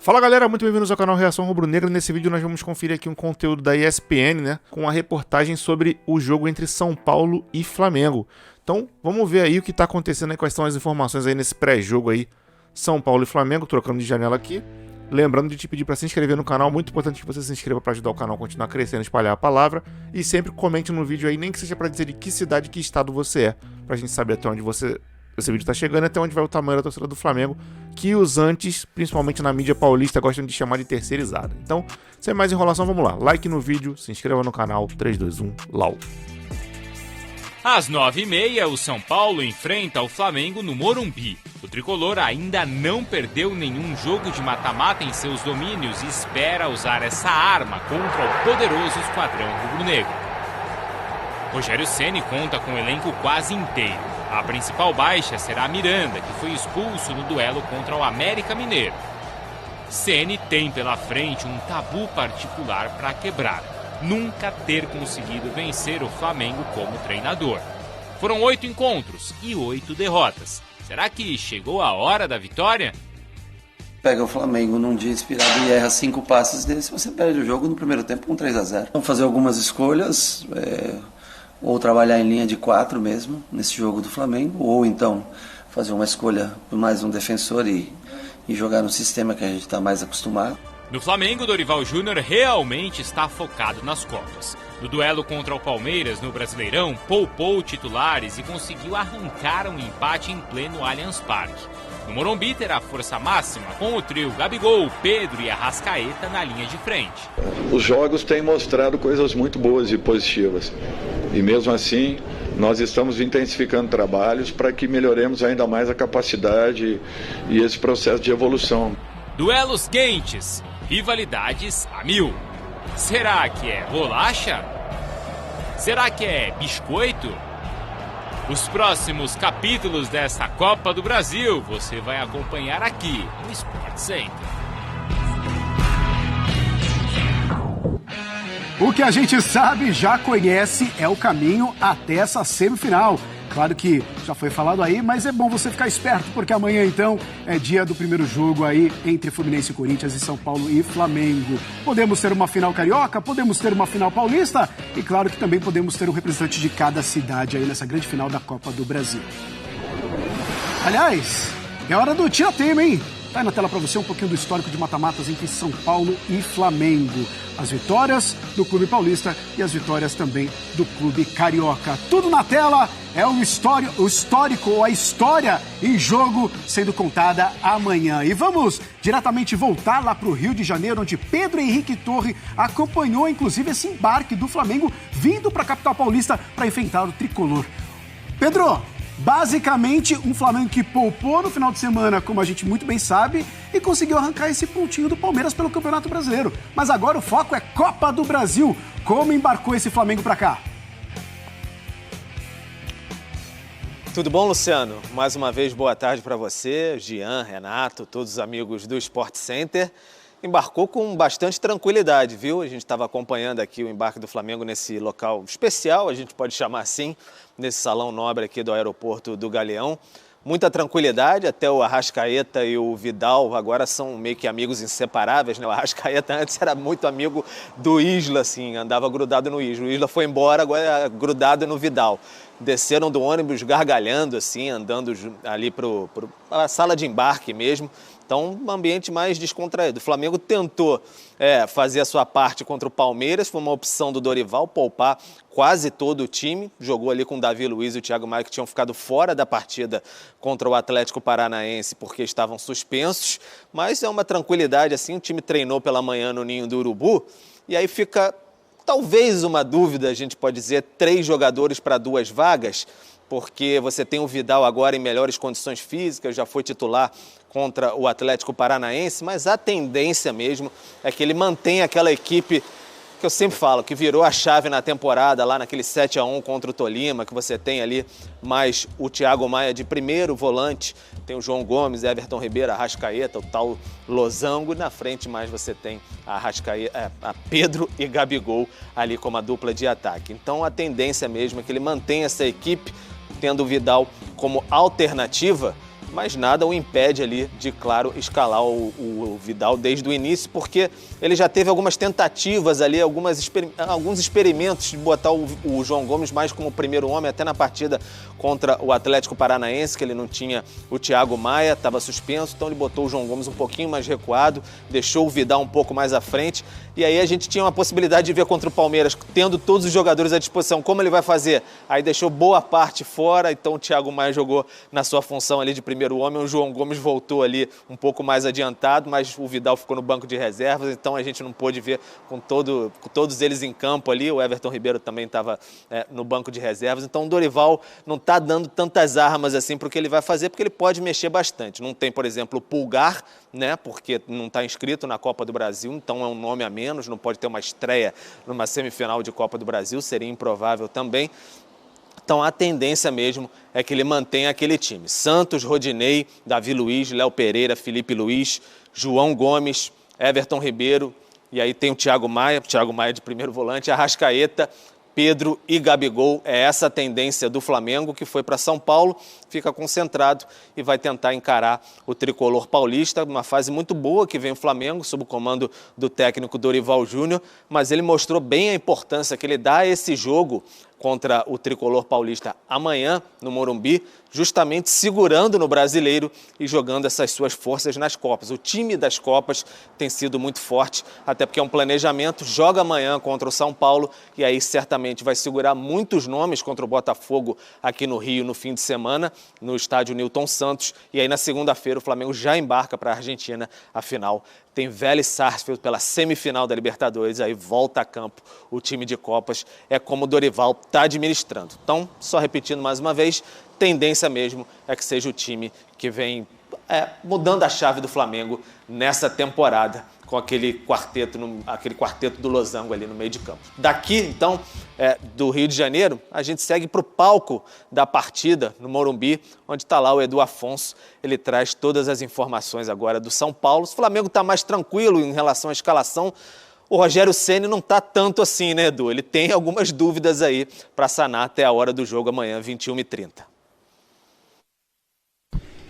Fala galera, muito bem-vindos ao canal Reação Rubro-Negra. Nesse vídeo nós vamos conferir aqui um conteúdo da ESPN, né, com a reportagem sobre o jogo entre São Paulo e Flamengo. Então vamos ver aí o que está acontecendo aí, quais são as informações aí nesse pré-jogo aí, São Paulo e Flamengo, trocando de janela aqui. Lembrando de te pedir para se inscrever no canal, muito importante que você se inscreva para ajudar o canal a continuar crescendo, espalhar a palavra. E sempre comente no vídeo aí, nem que seja para dizer de que cidade, que estado você é, pra gente saber até onde esse vídeo tá chegando, até onde vai o tamanho da torcida do Flamengo, que os antes, principalmente na mídia paulista, gostam de chamar de terceirizada. Então, sem mais enrolação, vamos lá. Like no vídeo, se inscreva no canal, 3, 2, 1, lau. Às 9h30, o São Paulo enfrenta o Flamengo no Morumbi. O tricolor ainda não perdeu nenhum jogo de mata-mata em seus domínios e espera usar essa arma contra o poderoso esquadrão rubro-negro. Rogério Ceni conta com o elenco quase inteiro. A principal baixa será Miranda, que foi expulso no duelo contra o América Mineiro. Ceni tem pela frente um tabu particular para quebrar: nunca ter conseguido vencer o Flamengo como treinador. Foram 8 encontros e 8 derrotas. Será que chegou a hora da vitória? Pega o Flamengo num dia inspirado e erra 5 passes desse, você perde o jogo no primeiro tempo com 3-0. Vamos fazer algumas escolhas, ou trabalhar em linha de 4 mesmo, nesse jogo do Flamengo, ou então fazer uma escolha por mais um defensor e jogar no sistema que a gente está mais acostumado. No Flamengo, Dorival Júnior realmente está focado nas Copas. No duelo contra o Palmeiras no Brasileirão, poupou titulares e conseguiu arrancar um empate em pleno Allianz Parque. No Morumbi terá força máxima com o trio Gabigol, Pedro e Arrascaeta na linha de frente. Os jogos têm mostrado coisas muito boas e positivas. E mesmo assim, nós estamos intensificando trabalhos para que melhoremos ainda mais a capacidade e esse processo de evolução. Duelos quentes, rivalidades a 1000. Será que é bolacha? Será que é biscoito? Os próximos capítulos desta Copa do Brasil você vai acompanhar aqui no Sport Center. O que a gente sabe, já conhece, é o caminho até essa semifinal. Claro que já foi falado aí, mas é bom você ficar esperto, porque amanhã, então, é dia do primeiro jogo aí entre Fluminense e Corinthians e São Paulo e Flamengo. Podemos ter uma final carioca, podemos ter uma final paulista e, claro, que também podemos ter um representante de cada cidade aí nessa grande final da Copa do Brasil. Aliás, é hora do tira-tema, hein? Tá aí na tela para você um pouquinho do histórico de mata-matas entre São Paulo e Flamengo. As vitórias do clube paulista e as vitórias também do clube carioca. Tudo na tela, é o histórico ou a história em jogo sendo contada amanhã. E vamos diretamente voltar lá para o Rio de Janeiro, onde Pedro Henrique Torre acompanhou inclusive esse embarque do Flamengo vindo para a capital paulista para enfrentar o tricolor. Pedro, basicamente, um Flamengo que poupou no final de semana, como a gente muito bem sabe, e conseguiu arrancar esse pontinho do Palmeiras pelo Campeonato Brasileiro. Mas agora o foco é Copa do Brasil. Como embarcou esse Flamengo para cá? Tudo bom, Luciano? Mais uma vez, boa tarde para você, Jean, Renato, todos os amigos do Sport Center. Embarcou com bastante tranquilidade, viu? A gente estava acompanhando aqui o embarque do Flamengo nesse local especial, a gente pode chamar assim, nesse salão nobre aqui do aeroporto do Galeão. Muita tranquilidade, até o Arrascaeta e o Vidal agora são meio que amigos inseparáveis, né? O Arrascaeta antes era muito amigo do Isla, assim, andava grudado no Isla. O Isla foi embora, agora é grudado no Vidal. Desceram do ônibus gargalhando, assim, andando ali para a sala de embarque mesmo. Então, um ambiente mais descontraído. O Flamengo tentou fazer a sua parte contra o Palmeiras, foi uma opção do Dorival, poupar quase todo o time. Jogou ali com o Davi Luiz e o Thiago Maia, que tinham ficado fora da partida contra o Atlético Paranaense porque estavam suspensos. Mas é uma tranquilidade, assim, o time treinou pela manhã no Ninho do Urubu. E aí fica, talvez uma dúvida, a gente pode dizer, 3 jogadores para 2 vagas, porque você tem o Vidal agora em melhores condições físicas, já foi titular contra o Atlético Paranaense, mas a tendência mesmo é que ele mantenha aquela equipe que eu sempre falo, que virou a chave na temporada, lá naquele 7-1 contra o Tolima, que você tem ali mais o Thiago Maia de primeiro volante, tem o João Gomes, Everton Ribeiro, Arrascaeta, o tal Losango, na frente mais você tem a Pedro e Gabigol ali como a dupla de ataque. Então a tendência mesmo é que ele mantenha essa equipe, tendo o Vidal como alternativa, mas nada o impede ali de, claro, escalar o Vidal desde o início, porque ele já teve algumas tentativas ali, alguns experimentos de botar o João Gomes mais como primeiro homem, até na partida contra o Atlético Paranaense, que ele não tinha o Thiago Maia, estava suspenso, então ele botou o João Gomes um pouquinho mais recuado, deixou o Vidal um pouco mais à frente, e aí a gente tinha uma possibilidade de ver contra o Palmeiras, tendo todos os jogadores à disposição, como ele vai fazer? Aí deixou boa parte fora, então o Thiago Maia jogou na sua função ali de primeiro homem, o João Gomes voltou ali um pouco mais adiantado, mas o Vidal ficou no banco de reservas, então a gente não pôde ver com todos eles em campo ali, o Everton Ribeiro também estava no banco de reservas, então o Dorival não está dando tantas armas assim para o que ele vai fazer, porque ele pode mexer bastante. Não tem, por exemplo, o Pulgar, né, porque não está inscrito na Copa do Brasil, então é um nome a menos, não pode ter uma estreia numa semifinal de Copa do Brasil, seria improvável também. Então a tendência mesmo é que ele mantenha aquele time. Santos, Rodinei, Davi Luiz, Léo Pereira, Felipe Luiz, João Gomes, Everton Ribeiro, e aí tem o Thiago Maia de primeiro volante, Arrascaeta, Pedro e Gabigol. É essa a tendência do Flamengo, que foi para São Paulo, fica concentrado e vai tentar encarar o tricolor paulista. Uma fase muito boa que vem o Flamengo, sob o comando do técnico Dorival Júnior, mas ele mostrou bem a importância que ele dá a esse jogo contra o tricolor paulista amanhã no Morumbi, justamente segurando no Brasileiro e jogando essas suas forças nas Copas. O time das Copas tem sido muito forte, até porque é um planejamento, joga amanhã contra o São Paulo e aí certamente vai segurar muitos nomes contra o Botafogo aqui no Rio no fim de semana, no estádio Newton Santos, e aí na segunda-feira o Flamengo já embarca para a Argentina, afinal tem Vélez Sarsfield pela semifinal da Libertadores, aí volta a campo o time de Copas, é como o Dorival está administrando. Então, só repetindo mais uma vez, tendência mesmo é que seja o time que vem mudando a chave do Flamengo nessa temporada, com aquele quarteto do losango ali no meio de campo. Daqui, então, do Rio de Janeiro, a gente segue para o palco da partida no Morumbi, onde está lá o Edu Afonso. Ele traz todas as informações agora do São Paulo. O Flamengo está mais tranquilo em relação à escalação. O Rogério Ceni não está tanto assim, né, Edu? Ele tem algumas dúvidas aí para sanar até a hora do jogo amanhã, 21h30.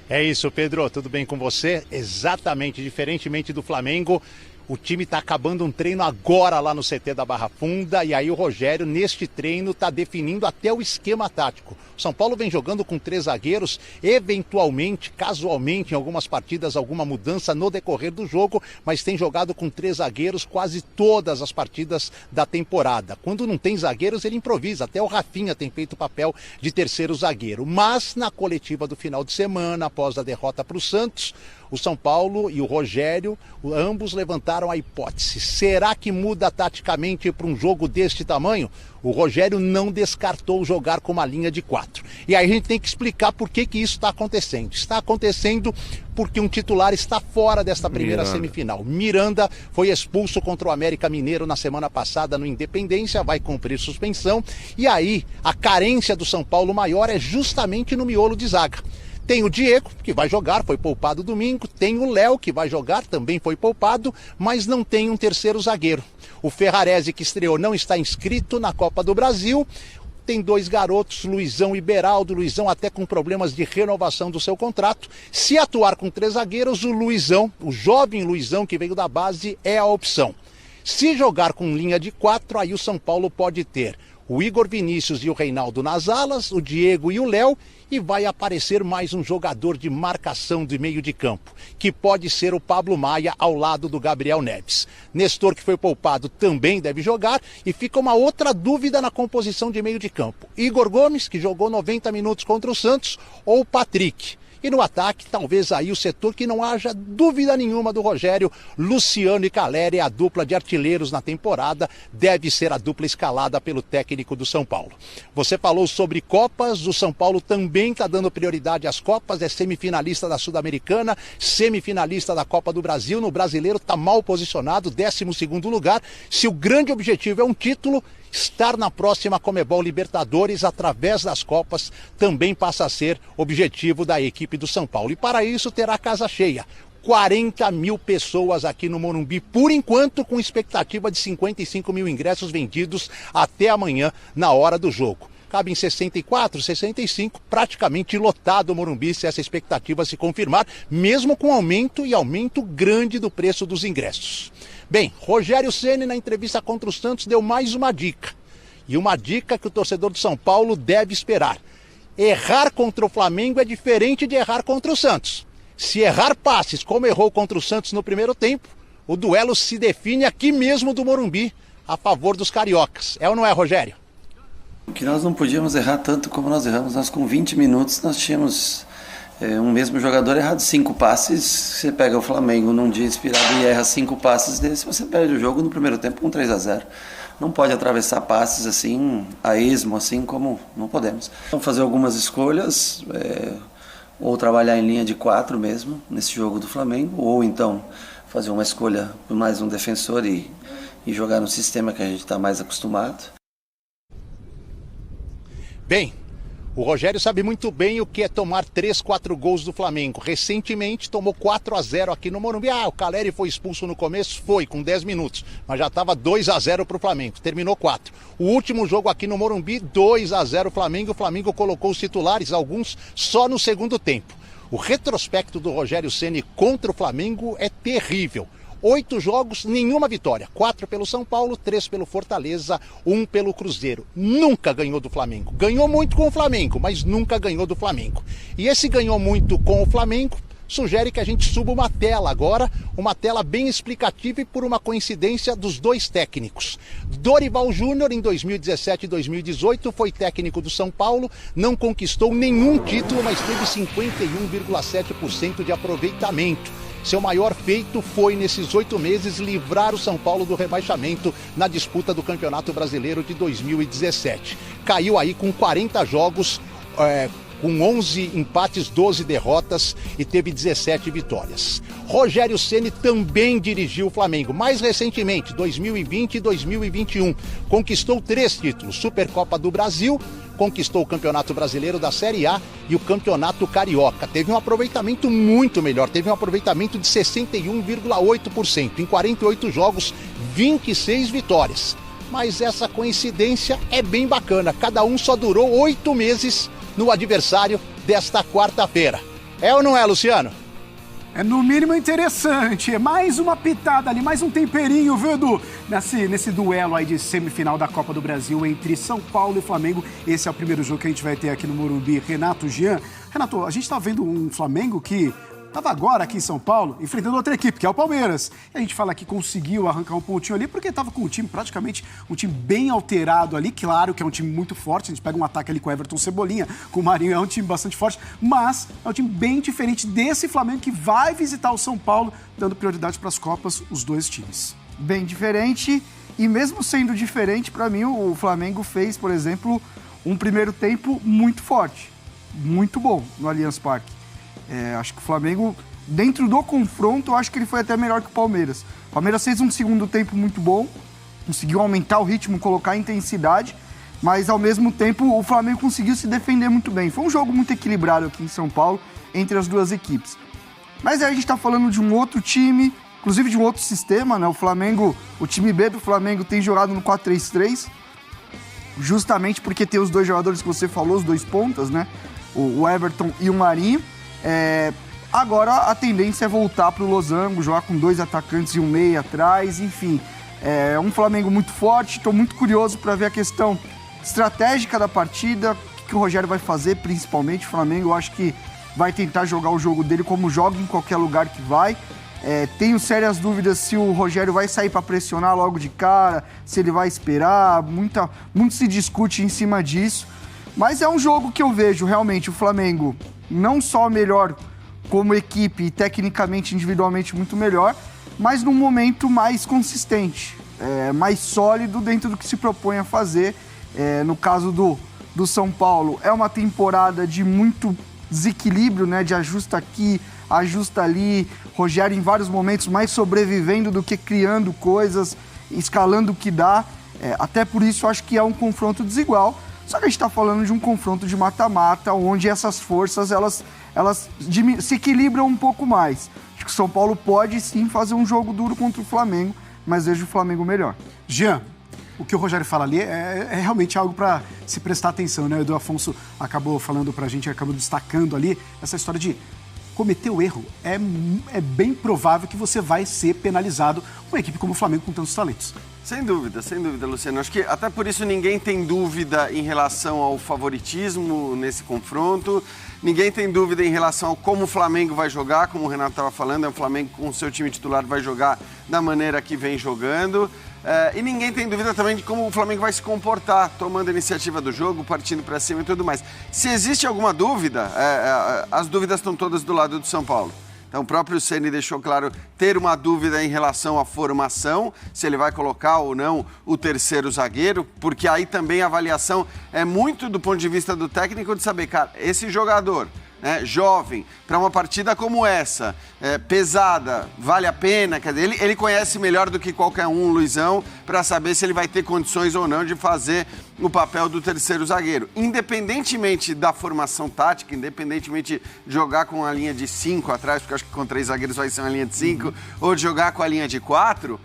É isso, Pedro, tudo bem com você? Exatamente, diferentemente do Flamengo, o time está acabando um treino agora lá no CT da Barra Funda e aí o Rogério, neste treino, está definindo até o esquema tático. O São Paulo vem jogando com 3 zagueiros, eventualmente, casualmente, em algumas partidas, alguma mudança no decorrer do jogo, mas tem jogado com 3 zagueiros quase todas as partidas da temporada. Quando não tem zagueiros, ele improvisa, até o Rafinha tem feito o papel de terceiro zagueiro. Mas na coletiva do final de semana, após a derrota para o Santos, o São Paulo e o Rogério, ambos levantaram a hipótese. Será que muda taticamente para um jogo deste tamanho? O Rogério não descartou jogar com uma linha de 4. E aí a gente tem que explicar por que isso está acontecendo. Está acontecendo porque um titular está fora desta primeira semifinal. Miranda foi expulso contra o América Mineiro na semana passada no Independência, vai cumprir suspensão. E aí a carência do São Paulo maior é justamente no miolo de zaga. Tem o Diego, que vai jogar, foi poupado domingo. Tem o Léo, que vai jogar, também foi poupado, mas não tem um terceiro zagueiro. O Ferrarese, que estreou, não está inscrito na Copa do Brasil. Tem 2 garotos, Luizão e Beraldo. Luizão até com problemas de renovação do seu contrato. Se atuar com 3 zagueiros, o Luizão, o jovem Luizão que veio da base, é a opção. Se jogar com linha de 4, aí o São Paulo pode ter o Igor Vinícius e o Reinaldo nas alas, o Diego e o Léo, e vai aparecer mais um jogador de marcação de meio de campo, que pode ser o Pablo Maia ao lado do Gabriel Neves. Nestor, que foi poupado, também deve jogar, e fica uma outra dúvida na composição de meio de campo. Igor Gomes, que jogou 90 minutos contra o Santos, ou o Patrick. E no ataque, talvez aí o setor que não haja dúvida nenhuma do Rogério, Luciano e Caleri, a dupla de artilheiros na temporada, deve ser a dupla escalada pelo técnico do São Paulo. Você falou sobre Copas, o São Paulo também está dando prioridade às Copas, é semifinalista da Sul-Americana, semifinalista da Copa do Brasil, no Brasileiro está mal posicionado, 12º lugar. Se o grande objetivo é um título, estar na próxima Conmebol Libertadores através das Copas também passa a ser objetivo da equipe do São Paulo. E para isso terá casa cheia. 40 mil pessoas aqui no Morumbi, por enquanto com expectativa de 55 mil ingressos vendidos até amanhã na hora do jogo. cabe em 64, 65, praticamente lotado o Morumbi, se essa expectativa se confirmar, mesmo com aumento grande do preço dos ingressos. Bem, Rogério Ceni, na entrevista contra o Santos, deu mais uma dica. E uma dica que o torcedor de São Paulo deve esperar. Errar contra o Flamengo é diferente de errar contra o Santos. Se errar passes, como errou contra o Santos no primeiro tempo, o duelo se define aqui mesmo do Morumbi, a favor dos cariocas. É ou não é, Rogério? Que nós não podíamos errar tanto como nós erramos. Nós com 20 minutos nós tínhamos um mesmo jogador errado 5 passes. Você pega o Flamengo num dia inspirado e erra 5 passes desse, você perde o jogo no primeiro tempo com 3-0. Não pode atravessar passes assim, a esmo, assim como não podemos. Vamos fazer algumas escolhas, ou trabalhar em linha de 4 mesmo, nesse jogo do Flamengo, ou então fazer uma escolha por mais um defensor e jogar no sistema que a gente está mais acostumado. Bem, o Rogério sabe muito bem o que é tomar 3, 4 gols do Flamengo. Recentemente tomou 4-0 aqui no Morumbi. O Caleri foi expulso no começo? Foi, com 10 minutos. Mas já estava 2-0 para o Flamengo. Terminou 4. O último jogo aqui no Morumbi, 2-0 Flamengo. O Flamengo colocou os titulares, alguns só no segundo tempo. O retrospecto do Rogério Ceni contra o Flamengo é terrível. 8 jogos, nenhuma vitória. 4 pelo São Paulo, 3 pelo Fortaleza, 1 pelo Cruzeiro. Nunca ganhou do Flamengo. Ganhou muito com o Flamengo, mas nunca ganhou do Flamengo. E esse ganhou muito com o Flamengo sugere que a gente suba uma tela agora, uma tela bem explicativa e por uma coincidência dos dois técnicos. Dorival Júnior, em 2017 e 2018, foi técnico do São Paulo, não conquistou nenhum título, mas teve 51,7% de aproveitamento. Seu maior feito foi, nesses 8 meses, livrar o São Paulo do rebaixamento na disputa do Campeonato Brasileiro de 2017. Caiu aí com 40 jogos, com 11 empates, 12 derrotas e teve 17 vitórias. Rogério Ceni também dirigiu o Flamengo, mais recentemente, 2020 e 2021. Conquistou 3 títulos, Supercopa do Brasil, conquistou o Campeonato Brasileiro da Série A e o Campeonato Carioca. Teve um aproveitamento muito melhor, teve um aproveitamento de 61,8%. Em 48 jogos, 26 vitórias. Mas essa coincidência é bem bacana, cada um só durou 8 meses no adversário desta quarta-feira. É ou não é, Luciano? É no mínimo interessante, é mais uma pitada ali, mais um temperinho, viu, Edu? Nesse duelo aí de semifinal da Copa do Brasil entre São Paulo e Flamengo. Esse é o primeiro jogo que a gente vai ter aqui no Morumbi. Renato, Jean. Renato, a gente tá vendo um Flamengo que estava agora aqui em São Paulo, enfrentando outra equipe, que é o Palmeiras. E a gente fala que conseguiu arrancar um pontinho ali, porque estava com o time praticamente, um time bem alterado ali. Claro que é um time muito forte, a gente pega um ataque ali com o Everton Cebolinha, com o Marinho, é um time bastante forte, mas é um time bem diferente desse Flamengo que vai visitar o São Paulo, dando prioridade para as Copas, os dois times. Bem diferente, e mesmo sendo diferente, para mim, o Flamengo fez, por exemplo, um primeiro tempo muito forte, muito bom no Allianz Parque. Acho que o Flamengo, dentro do confronto, eu acho que ele foi até melhor que o Palmeiras. O Palmeiras fez um segundo tempo muito bom, conseguiu aumentar o ritmo, colocar a intensidade, mas ao mesmo tempo o Flamengo conseguiu se defender muito bem. Foi um jogo muito equilibrado aqui em São Paulo, entre as duas equipes. Mas aí a gente está falando de um outro time, inclusive de um outro sistema, né? O Flamengo, o time B do Flamengo tem jogado no 4-3-3, justamente porque tem os dois jogadores que você falou, os dois pontas, né? O Everton e o Marinho. Agora a tendência é voltar para o losango, jogar com 2 atacantes e um meia atrás, enfim. É um Flamengo muito forte, estou muito curioso para ver a questão estratégica da partida, o que o Rogério vai fazer, principalmente. O Flamengo, eu acho que vai tentar jogar o jogo dele como joga em qualquer lugar que vai. Tenho sérias dúvidas se o Rogério vai sair para pressionar logo de cara, se ele vai esperar, muito se discute em cima disso. Mas é um jogo que eu vejo realmente o Flamengo não só melhor como equipe e tecnicamente, individualmente muito melhor, mas num momento mais consistente, mais sólido dentro do que se propõe a fazer. No caso do São Paulo, é uma temporada de muito desequilíbrio, né? De ajusta aqui, ajusta ali, Rogério em vários momentos mais sobrevivendo do que criando coisas, escalando o que dá. Até por isso acho que é um confronto desigual. Só que a gente está falando de um confronto de mata-mata, onde essas forças elas se equilibram um pouco mais. Acho que o São Paulo pode sim fazer um jogo duro contra o Flamengo, mas vejo o Flamengo melhor. Jean, o que o Rogério fala ali é realmente algo para se prestar atenção, né? O Edu Afonso acabou falando pra gente, acabou destacando ali essa história de cometer o erro. É bem provável que você vai ser penalizado com uma equipe como o Flamengo com tantos talentos. Sem dúvida, Luciano. Acho que até por isso ninguém tem dúvida em relação ao favoritismo nesse confronto. Ninguém tem dúvida em relação a como o Flamengo vai jogar, como o Renato estava falando, o Flamengo com o seu time titular vai jogar da maneira que vem jogando. E ninguém tem dúvida também de como o Flamengo vai se comportar, tomando a iniciativa do jogo, partindo para cima e tudo mais. Se existe alguma dúvida, as dúvidas estão todas do lado do São Paulo. Então, o próprio Ceni deixou claro ter uma dúvida em relação à formação, se ele vai colocar ou não o terceiro zagueiro, porque aí também a avaliação é muito do ponto de vista do técnico de saber, cara, esse jogador, né, jovem, para uma partida como essa, pesada, vale a pena? Quer dizer, ele conhece melhor do que qualquer um, o Luizão, para saber se ele vai ter condições ou não de fazer o papel do terceiro zagueiro. Independentemente da formação tática, independentemente de jogar com a linha de 5 atrás, porque eu acho que com 3 zagueiros vai ser uma linha de 5, ou de jogar com a linha de 4,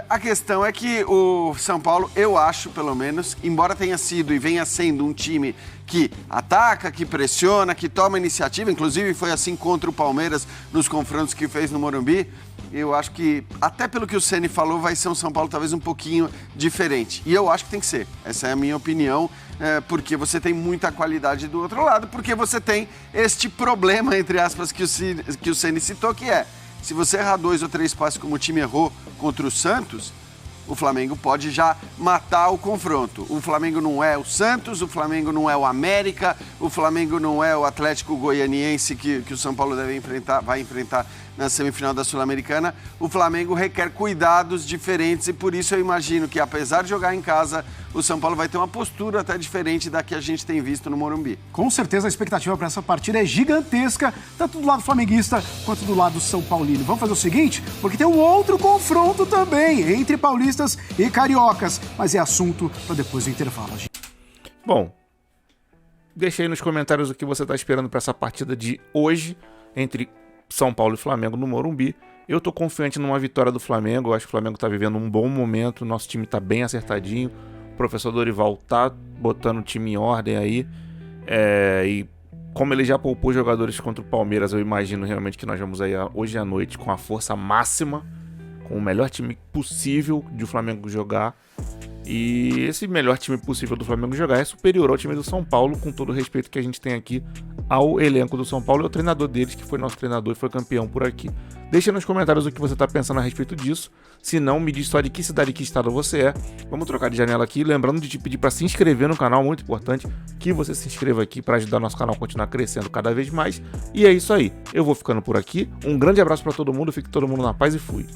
a questão é que o São Paulo, eu acho pelo menos, embora tenha sido e venha sendo um time que ataca, que pressiona, que toma iniciativa, inclusive foi assim contra o Palmeiras nos confrontos que fez no Morumbi, eu acho que, até pelo que o Ceni falou, vai ser um São Paulo talvez um pouquinho diferente. E eu acho que tem que ser. Essa é a minha opinião, porque você tem muita qualidade do outro lado, porque você tem este problema, entre aspas, que o Ceni citou, que é, se você errar 2 ou 3 passes como o time errou contra o Santos, o Flamengo pode já matar o confronto. O Flamengo não é o Santos, o Flamengo não é o América, o Flamengo não é o Atlético Goianiense que o São Paulo vai enfrentar na semifinal da Sul-Americana. O Flamengo requer cuidados diferentes e por isso eu imagino que, apesar de jogar em casa, o São Paulo vai ter uma postura até diferente da que a gente tem visto no Morumbi. Com certeza a expectativa para essa partida é gigantesca, tanto do lado flamenguista quanto do lado São Paulino. Vamos fazer o seguinte, porque tem um outro confronto também entre paulistas e cariocas, mas é assunto para depois do intervalo. Bom, deixa aí nos comentários o que você está esperando para essa partida de hoje entre São Paulo e Flamengo no Morumbi. Eu tô confiante numa vitória do Flamengo, eu acho que o Flamengo tá vivendo um bom momento, nosso time tá bem acertadinho, o professor Dorival tá botando o time em ordem aí, e como ele já poupou jogadores contra o Palmeiras, eu imagino realmente que nós vamos aí hoje à noite com a força máxima, com o melhor time possível de o Flamengo jogar. E esse melhor time possível do Flamengo jogar é superior ao time do São Paulo, com todo o respeito que a gente tem aqui ao elenco do São Paulo e ao treinador deles, que foi nosso treinador e foi campeão por aqui. Deixa nos comentários o que você está pensando a respeito disso. Se não, me diz só de que cidade e que estado você é. Vamos trocar de janela aqui. Lembrando de te pedir para se inscrever no canal, muito importante que você se inscreva aqui para ajudar nosso canal a continuar crescendo cada vez mais. E é isso aí. Eu vou ficando por aqui. Um grande abraço para todo mundo. Fique todo mundo na paz e fui.